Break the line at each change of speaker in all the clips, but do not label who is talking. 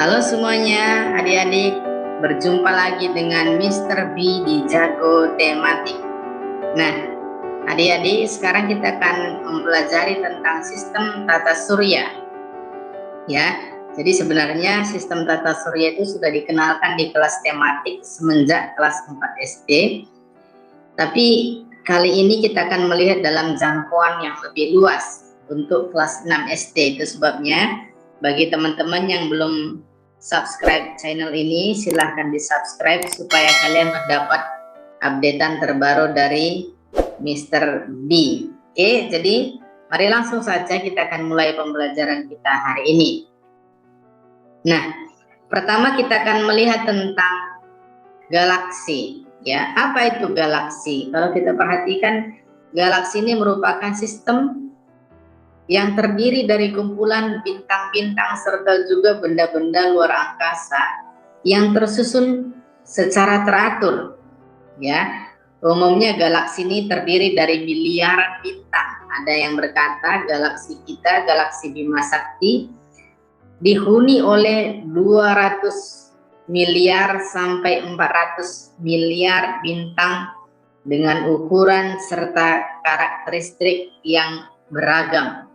Halo semuanya, adik-adik. Berjumpa lagi dengan Mr. B di Jago Tematik. Nah, adik-adik, sekarang kita akan mempelajari tentang sistem tata surya. Ya, jadi sebenarnya sistem tata surya itu sudah dikenalkan di kelas tematik semenjak kelas 4 SD. Tapi kali ini kita akan melihat dalam jangkauan yang lebih luas untuk kelas 6 SD. Itu sebabnya bagi teman-teman yang belum subscribe channel ini, silahkan di subscribe supaya kalian mendapat updatean terbaru dari Mr. B. Oke, jadi mari langsung saja kita akan mulai pembelajaran kita hari ini. Nah, pertama kita akan melihat tentang galaksi. Ya, apa itu galaksi? Kalau kita perhatikan, galaksi ini merupakan sistem yang terdiri dari kumpulan bintang-bintang serta juga benda-benda luar angkasa yang tersusun secara teratur. Ya, umumnya galaksi ini terdiri dari miliaran bintang. Ada yang berkata galaksi kita, galaksi Bima Sakti, dihuni oleh 200 miliar sampai 400 miliar bintang dengan ukuran serta karakteristik yang beragam.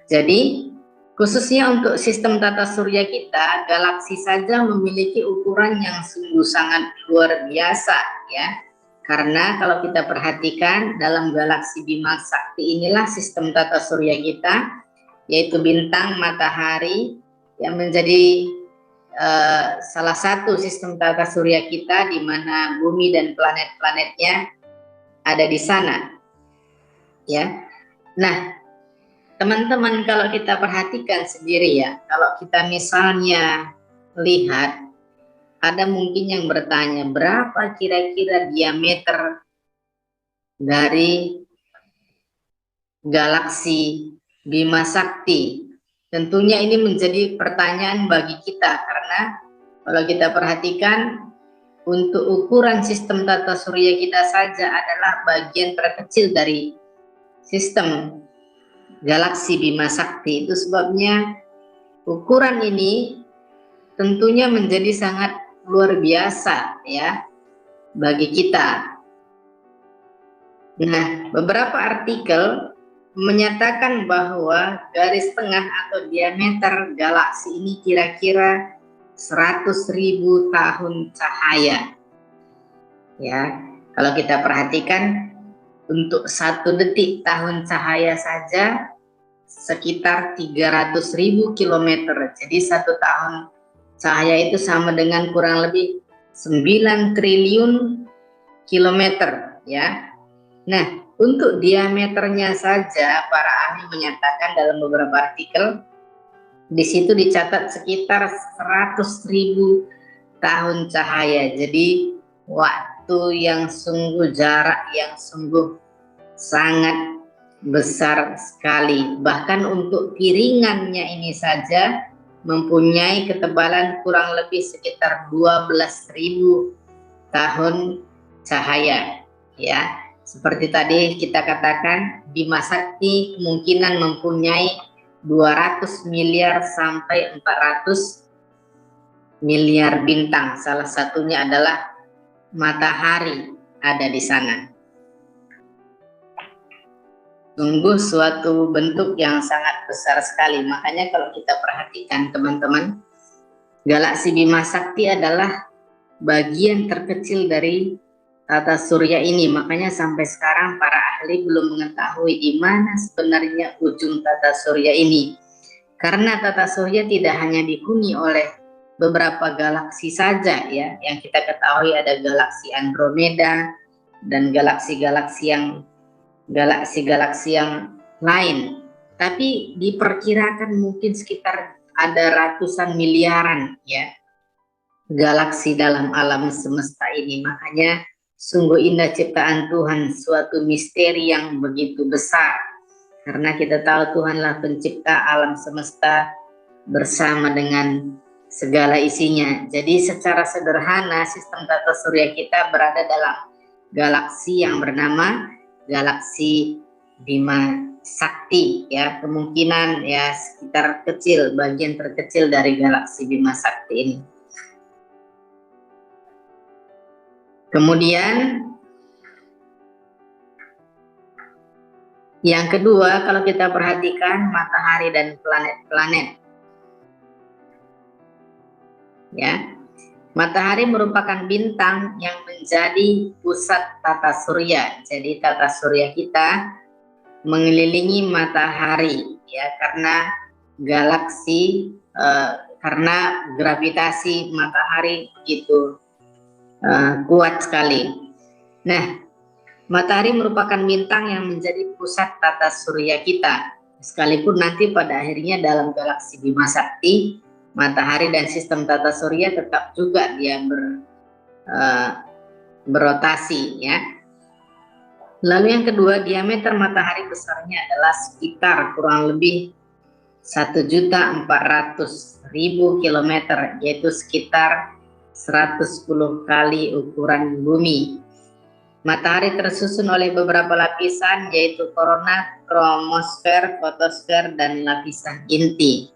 Jadi, khususnya untuk sistem tata surya kita, galaksi saja memiliki ukuran yang sungguh sangat luar biasa, ya. Karena kalau kita perhatikan dalam galaksi Bima Sakti inilah sistem tata surya kita, yaitu bintang matahari yang menjadi salah satu sistem tata surya kita, di mana bumi dan planet-planetnya ada di sana, ya. Nah, teman-teman, kalau kita perhatikan sendiri ya, kalau kita misalnya lihat, ada mungkin yang bertanya, berapa kira-kira diameter dari galaksi Bima Sakti? Tentunya ini menjadi pertanyaan bagi kita, karena kalau kita perhatikan, untuk ukuran sistem tata surya kita saja adalah bagian terkecil dari sistem galaksi Bima Sakti. Itu sebabnya ukuran ini tentunya menjadi sangat luar biasa ya bagi kita. Nah, beberapa artikel menyatakan bahwa garis tengah atau diameter galaksi ini kira-kira 100.000 tahun cahaya. Ya, kalau kita perhatikan, untuk 1 detik tahun cahaya saja sekitar 300.000 kilometer. Jadi 1 tahun cahaya itu sama dengan kurang lebih 9 triliun kilometer, ya. Nah, untuk diameternya saja para ahli menyatakan dalam beberapa artikel, di situ dicatat sekitar 100.000 tahun cahaya. Jadi waktu yang sungguh, jarak yang sungguh sangat besar sekali. Bahkan untuk piringannya ini saja mempunyai ketebalan kurang lebih sekitar 12.000 tahun cahaya, ya. Seperti tadi kita katakan, Bima Sakti kemungkinan mempunyai 200 miliar sampai 400 miliar bintang. Salah satunya adalah matahari ada di sana. Sungguh suatu bentuk yang sangat besar sekali. Makanya kalau kita perhatikan teman-teman, galaksi Bima Sakti adalah bagian terkecil dari tata surya ini. Makanya sampai sekarang para ahli belum mengetahui di mana sebenarnya ujung tata surya ini. Karena tata surya tidak hanya dihuni oleh beberapa galaksi saja ya. Yang kita ketahui ada galaksi Andromeda dan galaksi-galaksi yang lain. Tapi diperkirakan mungkin sekitar ada ratusan miliaran ya galaksi dalam alam semesta ini. Makanya sungguh indah ciptaan Tuhan, suatu misteri yang begitu besar. Karena kita tahu Tuhanlah pencipta alam semesta bersama dengan segala isinya. Jadi secara sederhana sistem tata surya kita berada dalam galaksi yang bernama galaksi Bima Sakti ya, kemungkinan ya sekitar kecil, bagian terkecil dari galaksi Bima Sakti ini. Kemudian yang kedua, kalau kita perhatikan matahari dan planet-planet ya. Matahari merupakan bintang yang menjadi pusat tata surya. Jadi tata surya kita mengelilingi matahari ya, karena galaksi karena gravitasi matahari itu kuat sekali. Nah, matahari merupakan bintang yang menjadi pusat tata surya kita. Sekalipun nanti pada akhirnya dalam galaksi Bima Sakti, matahari dan sistem tata surya tetap juga dia berotasi ya. Lalu yang kedua, diameter matahari besarnya adalah sekitar kurang lebih 1.400.000 km, yaitu sekitar 110 kali ukuran bumi. Matahari tersusun oleh beberapa lapisan, yaitu korona, kromosfer, fotosfer, dan lapisan inti.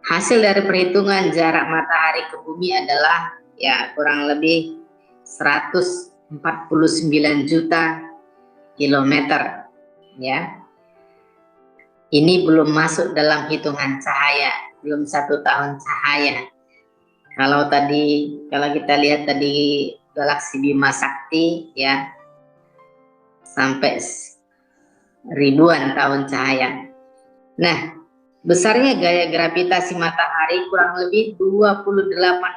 Hasil dari perhitungan jarak matahari ke bumi adalah ya kurang lebih 149 juta kilometer ya. Ini belum masuk dalam hitungan cahaya, belum 1 tahun cahaya. Kalau kita lihat tadi galaksi Bima Sakti ya sampai ribuan tahun cahaya. Nah, besarnya gaya gravitasi matahari kurang lebih 28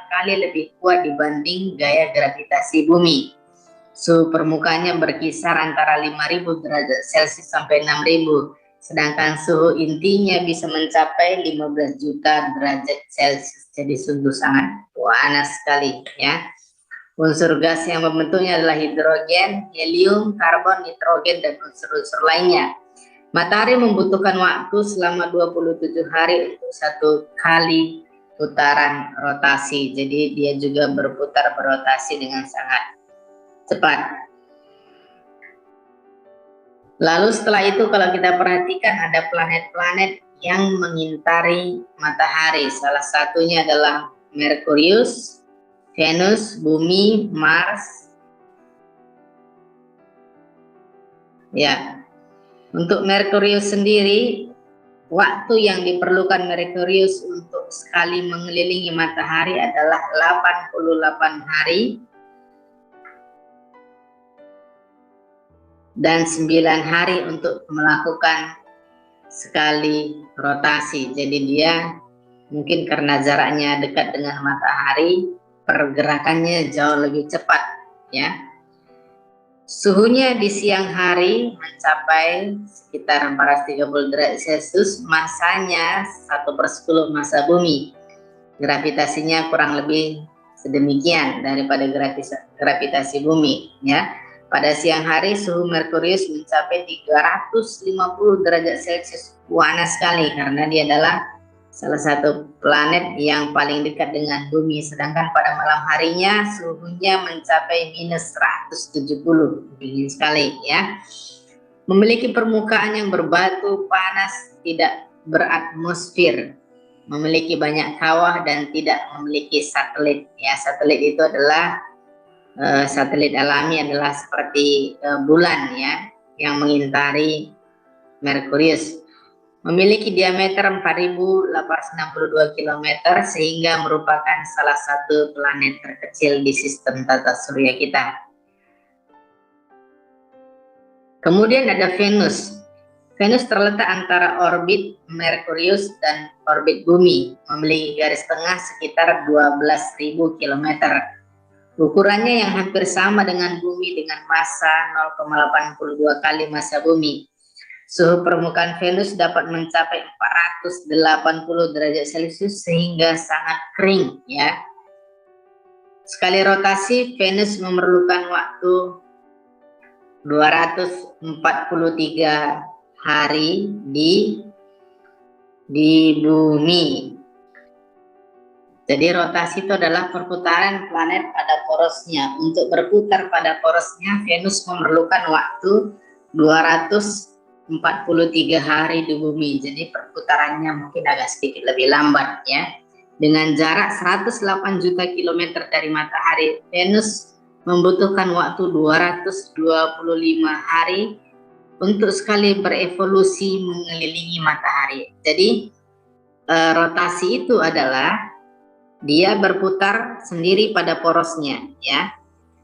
kali lebih kuat dibanding gaya gravitasi bumi. Suhu permukaannya berkisar antara 5.000 derajat Celcius sampai 6.000, sedangkan suhu intinya bisa mencapai 15 juta derajat Celcius. Jadi sungguh sangat panas sekali ya. Unsur gas yang membentuknya adalah hidrogen, helium, karbon, nitrogen, dan unsur-unsur lainnya. Matahari membutuhkan waktu selama 27 hari untuk 1 kali putaran rotasi. Jadi dia juga berputar-berotasi dengan sangat cepat. Lalu setelah itu kalau kita perhatikan ada planet-planet yang mengitari matahari. Salah satunya adalah Merkurius, Venus, Bumi, Mars. Ya. Untuk Merkurius sendiri, waktu yang diperlukan Merkurius untuk sekali mengelilingi matahari adalah 88 hari dan 9 hari untuk melakukan sekali rotasi. Jadi dia mungkin karena jaraknya dekat dengan matahari, pergerakannya jauh lebih cepat ya. Suhunya di siang hari mencapai sekitar 430 derajat Celcius, masanya 1/10 massa bumi. Gravitasinya kurang lebih sedemikian daripada gravitasi bumi ya. Pada siang hari suhu Merkurius mencapai 350 derajat Celcius. Panas sekali karena dia adalah salah satu planet yang paling dekat dengan bumi, sedangkan pada malam harinya suhunya mencapai minus 170, dingin sekali ya. Memiliki permukaan yang berbatu, panas, tidak beratmosfer, memiliki banyak kawah dan tidak memiliki satelit ya. Satelit itu adalah satelit alami adalah seperti bulan ya yang mengitari Merkurius. Memiliki diameter 4.862 km sehingga merupakan salah satu planet terkecil di sistem tata surya kita. Kemudian ada Venus. Venus terletak antara orbit Merkurius dan orbit bumi, memiliki garis tengah sekitar 12.000 km. Ukurannya yang hampir sama dengan bumi dengan massa 0,82 kali massa bumi. Suhu permukaan Venus dapat mencapai 480 derajat Celcius sehingga sangat kering ya. Sekali rotasi Venus memerlukan waktu 243 hari di bumi. Jadi rotasi itu adalah perputaran planet pada porosnya. Untuk berputar pada porosnya Venus memerlukan waktu 243 43 hari di bumi, jadi perputarannya mungkin agak sedikit lebih lambat ya. Dengan jarak 108 juta kilometer dari matahari, Venus membutuhkan waktu 225 hari untuk sekali berevolusi mengelilingi matahari. Jadi rotasi itu adalah dia berputar sendiri pada porosnya ya.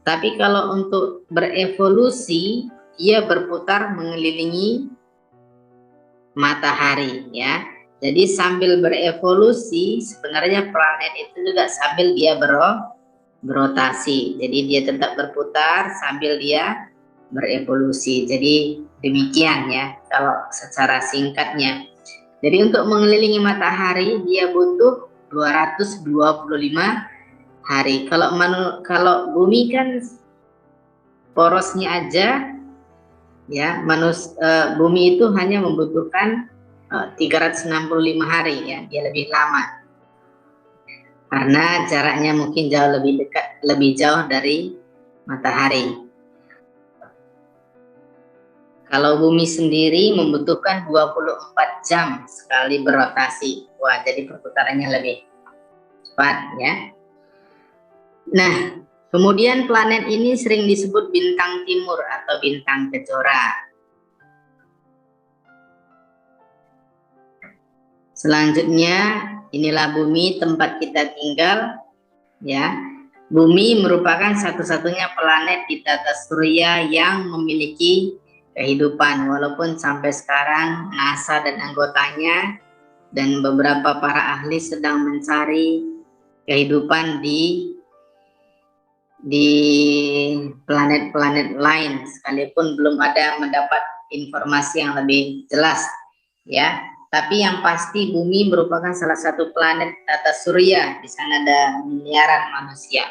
Tapi kalau untuk berevolusi, ia berputar mengelilingi matahari ya. Jadi sambil berevolusi, sebenarnya planet itu juga sambil dia berotasi. Jadi dia tetap berputar sambil dia berevolusi. Jadi demikian ya kalau secara singkatnya. Jadi untuk mengelilingi matahari dia butuh 225 hari. Kalau bumi kan porosnya aja ya, bumi itu hanya membutuhkan 365 hari ya, dia lebih lama. Karena jaraknya mungkin jauh lebih dekat, lebih jauh dari matahari. Kalau bumi sendiri membutuhkan 24 jam sekali berotasi. Wah, jadi perputarannya lebih cepat ya. Nah, kemudian planet ini sering disebut bintang timur atau bintang kejora. Selanjutnya, inilah bumi tempat kita tinggal ya. Bumi merupakan satu-satunya planet di tata surya yang memiliki kehidupan, walaupun sampai sekarang NASA dan anggotanya dan beberapa para ahli sedang mencari kehidupan di planet-planet lain, sekalipun belum ada mendapat informasi yang lebih jelas ya. Tapi yang pasti bumi merupakan salah satu planet tata surya. Di sana ada miliaran manusia.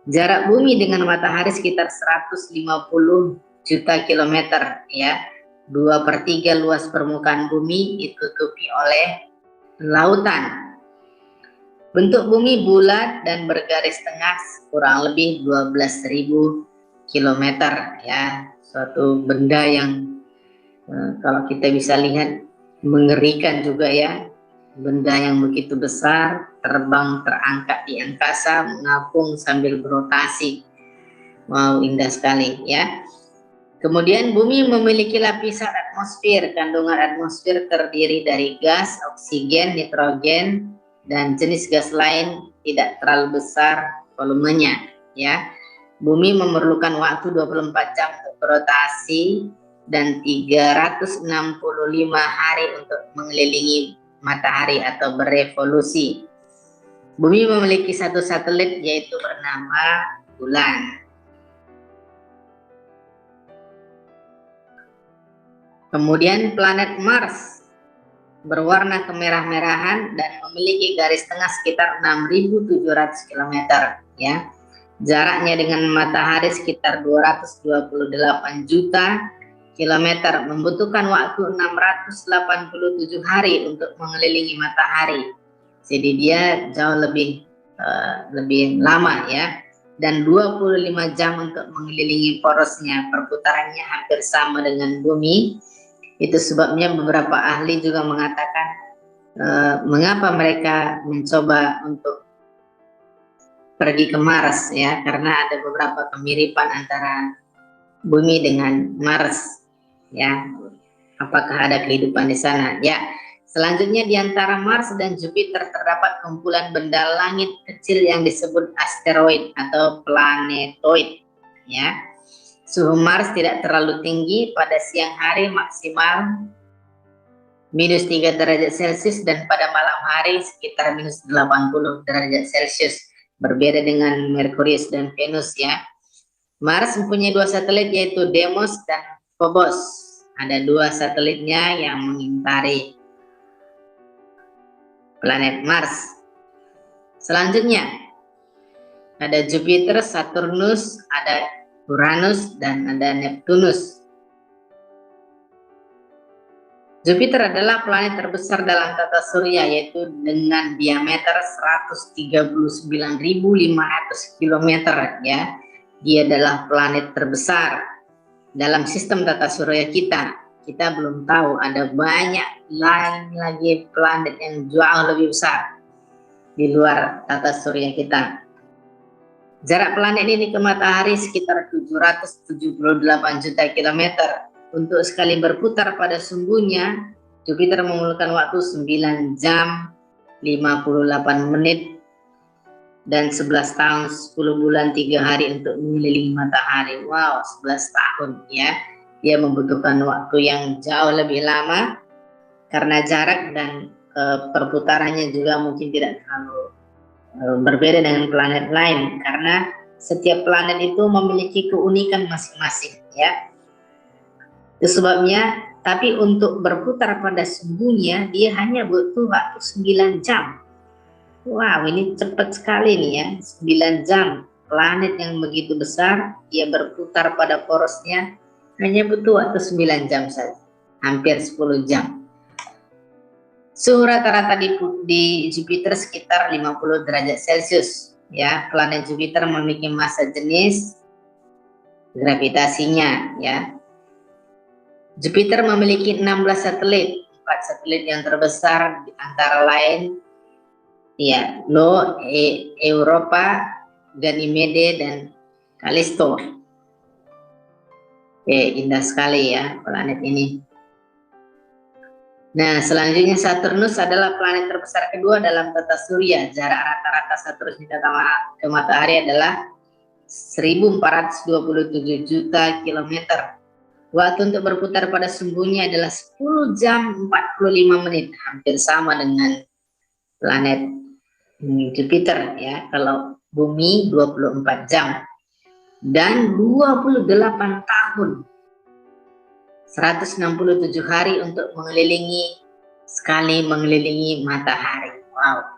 Jarak bumi dengan matahari sekitar 150 juta kilometer ya. 2/3 luas permukaan bumi ditutupi oleh lautan. Bentuk bumi bulat dan bergaris tengah kurang lebih 12.000 kilometer ya. Suatu benda yang kalau kita bisa lihat mengerikan juga ya. Benda yang begitu besar, terbang terangkat di angkasa, mengapung sambil berotasi. Wow, indah sekali ya. Kemudian bumi memiliki lapisan atmosfer. Kandungan atmosfer terdiri dari gas, oksigen, nitrogen, dan jenis gas lain tidak terlalu besar volumenya ya. Bumi memerlukan waktu 24 jam untuk berotasi dan 365 hari untuk mengelilingi matahari atau berevolusi. Bumi memiliki satu satelit yaitu bernama bulan. Kemudian planet Mars berwarna kemerah-merahan dan memiliki garis tengah sekitar 6.700 km ya. Jaraknya dengan matahari sekitar 228 juta kilometer, membutuhkan waktu 687 hari untuk mengelilingi matahari. Jadi dia jauh lebih lama ya. Dan 25 jam untuk mengelilingi porosnya. Perputarannya hampir sama dengan bumi. Itu sebabnya beberapa ahli juga mengatakan mengapa mereka mencoba untuk pergi ke Mars ya, karena ada beberapa kemiripan antara bumi dengan Mars ya. Apakah ada kehidupan di sana ya. Selanjutnya di antara Mars dan Jupiter terdapat kumpulan benda langit kecil yang disebut asteroid atau planetoid ya. Suhu Mars tidak terlalu tinggi, pada siang hari maksimal -3 derajat Celcius dan pada malam hari sekitar -80 derajat Celcius. Berbeda dengan Merkurius dan Venus ya. Mars mempunyai 2 satelit yaitu Deimos dan Phobos. Ada 2 satelitnya yang mengitari planet Mars. Selanjutnya ada Jupiter, Saturnus, ada Uranus, dan ada Neptunus. Jupiter adalah planet terbesar dalam tata surya, yaitu dengan diameter 139.500 km ya. Dia adalah planet terbesar dalam sistem tata surya kita. kita belum tahu, ada banyak lain lagi planet yang jauh lebih besar di luar tata surya kita. Jarak planet ini ke matahari sekitar 778 juta kilometer. Untuk sekali berputar pada sumbunya, Jupiter memerlukan waktu 9 jam 58 menit dan 11 tahun 10 bulan 3 hari untuk mengelilingi matahari. Wow, 11 tahun ya. Dia membutuhkan waktu yang jauh lebih lama karena jarak dan perputarannya juga mungkin tidak terlalu berbeda dengan planet lain, karena setiap planet itu memiliki keunikan masing-masing ya. Itu sebabnya, tapi untuk berputar pada sumbunya dia hanya butuh waktu 9 jam. Wow, ini cepat sekali nih ya, 9 jam. Planet yang begitu besar, dia berputar pada porosnya hanya butuh waktu 9 jam saja, hampir 10 jam. Suhu rata-rata di Jupiter sekitar 50 derajat Celcius. Ya, planet Jupiter memiliki massa jenis gravitasinya ya. Jupiter memiliki 16 satelit. 4 satelit yang terbesar antara lain ya, Io, Europa, Ganymede, dan Callisto. Oke, indah sekali ya planet ini. Nah, selanjutnya Saturnus adalah planet terbesar kedua dalam tata surya. Jarak rata-rata Saturnus ke matahari adalah 1427 juta kilometer. Waktu untuk berputar pada sumbunya adalah 10 jam 45 menit, hampir sama dengan planet Jupiter ya. Kalau Bumi 24 jam dan 28 tahun 167 hari untuk mengelilingi matahari. Wow,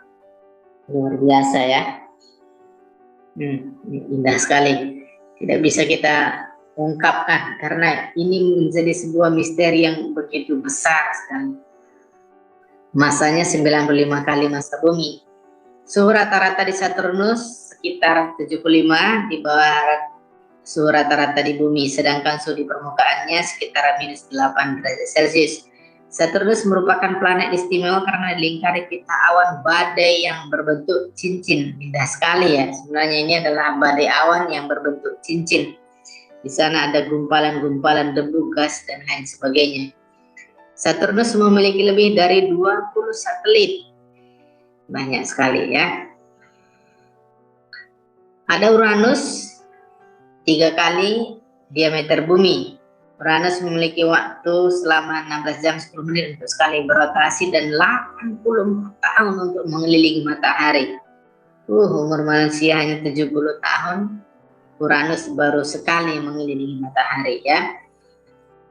luar biasa ya. Indah sekali. Tidak bisa kita ungkapkan karena ini menjadi sebuah misteri yang begitu besar sekali. Masanya 95 kali massa bumi. Suhu rata-rata di Saturnus sekitar 75 di bawah suhu rata-rata di bumi, sedangkan suhu di permukaannya sekitar minus 8 derajat Celcius. Saturnus merupakan planet istimewa karena dilingkari pita awan badai yang berbentuk cincin. Indah sekali ya, sebenarnya ini adalah badai awan yang berbentuk cincin. Di sana ada gumpalan-gumpalan debu, gas, dan lain sebagainya. Saturnus memiliki lebih dari 20 satelit. Banyak sekali ya. Ada Uranus, 3 kali diameter bumi. Uranus memiliki waktu selama 16 jam 10 menit untuk sekali berotasi dan 80 tahun untuk mengelilingi matahari. Umur manusia hanya 70 tahun. Uranus baru sekali mengelilingi matahari ya.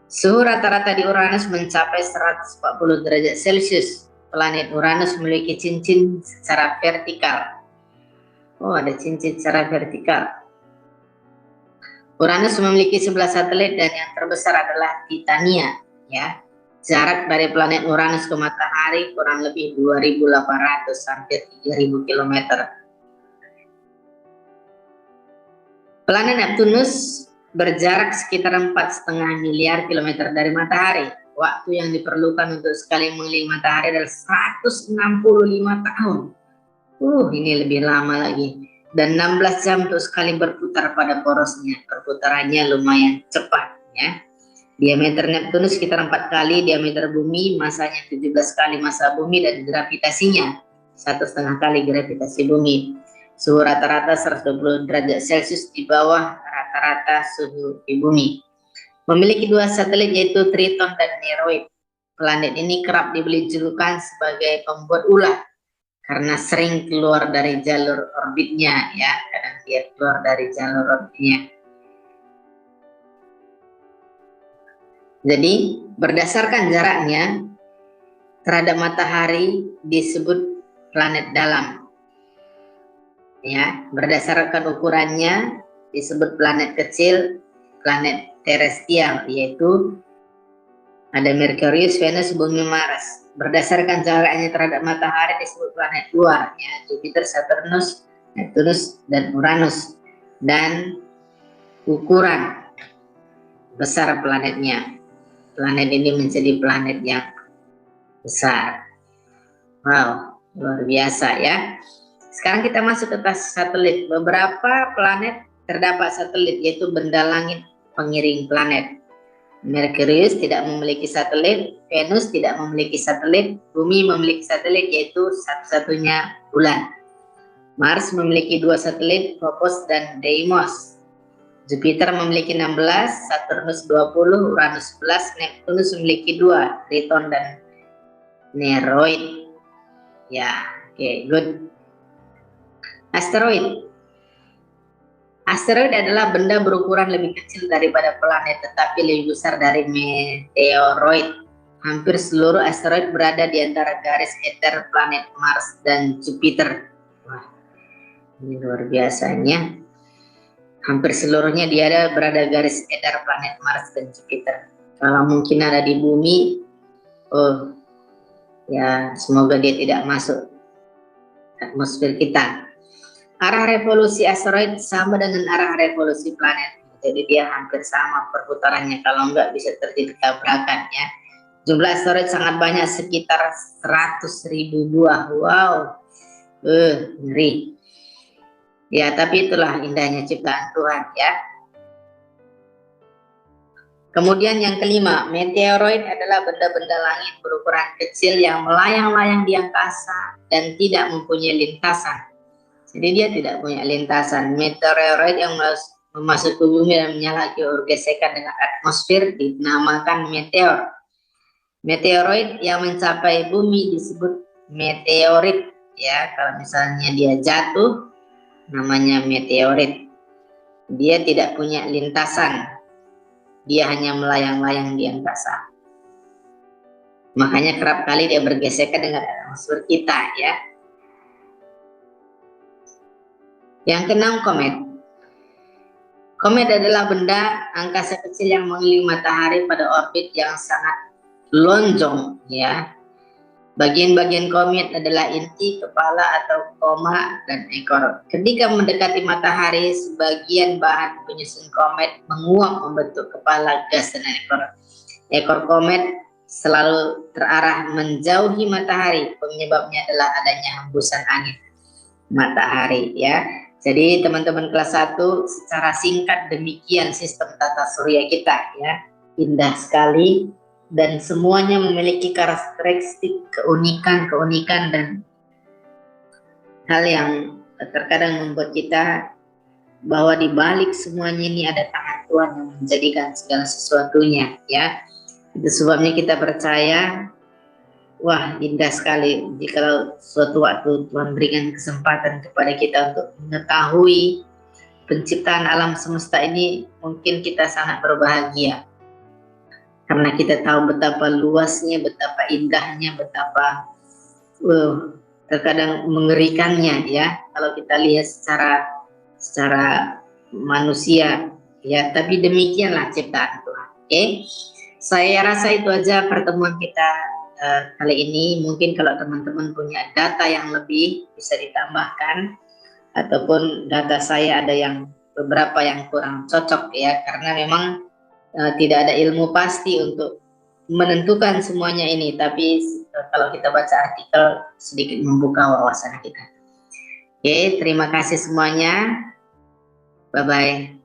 Suhu rata-rata di Uranus mencapai 140 derajat Celcius. Planet Uranus memiliki cincin secara vertikal. Oh, ada cincin secara vertikal. Uranus memiliki 11 satelit dan yang terbesar adalah Titania ya. Jarak dari planet Uranus ke matahari kurang lebih 2.800 sampai 3.000 km. Planet Neptunus berjarak sekitar 4,5 miliar kilometer dari matahari. Waktu yang diperlukan untuk sekali mengelilingi matahari adalah 165 tahun. Ini lebih lama lagi. Dan 16 jam untuk sekali berputar pada porosnya. Perputarannya lumayan cepat ya. Diameter Neptunus sekitar 4 kali diameter bumi, masanya 17 kali massa bumi, dan gravitasinya 1,5 kali gravitasi bumi. Suhu rata-rata 120 derajat Celcius di bawah rata-rata suhu di bumi. Memiliki 2 satelit yaitu Triton dan Nereid. Planet ini kerap diberi julukan sebagai pembuat ulah karena sering keluar dari jalur orbitnya ya, kadang dia keluar dari jalur orbitnya. Jadi berdasarkan jaraknya terhadap matahari disebut planet dalam ya, berdasarkan ukurannya disebut planet kecil, planet terestrial, yaitu ada Merkurius, Venus, Bumi, Mars. Berdasarkan jaraknya terhadap matahari disebut planet luar ya, Jupiter, Saturnus, Neptunus, dan Uranus, dan ukuran besar planetnya. planet ini menjadi planet yang besar. Wow, luar biasa ya. Sekarang kita masuk ke tas satelit. Beberapa planet terdapat satelit, yaitu benda langit pengiring planet. Merkurius tidak memiliki satelit, Venus tidak memiliki satelit, Bumi memiliki satelit, yaitu satu-satunya bulan. Mars memiliki 2 satelit, Phobos dan Deimos. Jupiter memiliki 16, Saturnus 20, Uranus 11, Neptunus memiliki 2, Triton dan Nereid. Ya, oke, good. Asteroid. Asteroid adalah benda berukuran lebih kecil daripada planet tetapi lebih besar dari meteoroid. Hampir seluruh asteroid berada di antara garis eter planet Mars dan Jupiter. Wah, ini luar biasanya. Hampir seluruhnya dia berada garis eter planet Mars dan Jupiter. Kalau mungkin ada di bumi, oh ya semoga dia tidak masuk atmosfer kita. Arah revolusi asteroid sama dengan arah revolusi planet. Jadi dia hampir sama perputarannya, kalau enggak bisa terjadi tabrakan ya. Jumlah asteroid sangat banyak, sekitar 100.000 buah. Wow, ngeri. Ya, tapi itulah indahnya ciptaan Tuhan ya. Kemudian yang kelima, meteoroid adalah benda-benda langit berukuran kecil yang melayang-layang di angkasa dan tidak mempunyai lintasan. Jadi dia tidak punya lintasan. Meteoroid yang memasuki bumi dan menyala gesekan dengan atmosfer dinamakan meteor. Meteoroid yang mencapai bumi disebut meteorit ya. Kalau misalnya dia jatuh namanya meteorit. Dia tidak punya lintasan. Dia hanya melayang-layang di angkasa. Makanya kerap kali dia bergesekan dengan atmosfer kita ya. Yang keenam, komet. Komet adalah benda angkasa kecil yang mengelilingi matahari pada orbit yang sangat lonjong ya. Bagian-bagian komet adalah inti, kepala atau koma dan ekor. Ketika mendekati matahari, sebagian bahan penyusun komet menguap membentuk kepala, gas dan ekor. Ekor komet selalu terarah menjauhi matahari. Penyebabnya adalah adanya hembusan angin matahari ya. Jadi teman-teman kelas 1, secara singkat demikian sistem tata surya kita ya. Indah sekali dan semuanya memiliki karakteristik keunikan dan hal yang terkadang membuat kita bahwa di balik semuanya ini ada tangan Tuhan yang menjadikan segala sesuatunya ya. Itu sebabnya kita percaya, wah indah sekali jika suatu waktu Tuhan berikan kesempatan kepada kita untuk mengetahui penciptaan alam semesta ini, mungkin kita sangat berbahagia. Karena kita tahu betapa luasnya, betapa indahnya, betapa terkadang mengerikannya ya. Kalau kita lihat secara manusia ya, tapi demikianlah ciptaan Tuhan. Oke, saya rasa itu aja pertemuan kita kali ini. Mungkin kalau teman-teman punya data yang lebih bisa ditambahkan, ataupun data saya ada yang beberapa yang kurang cocok ya, karena memang tidak ada ilmu pasti untuk menentukan semuanya ini, tapi kalau kita baca artikel sedikit membuka wawasan kita. Oke, terima kasih semuanya, bye bye.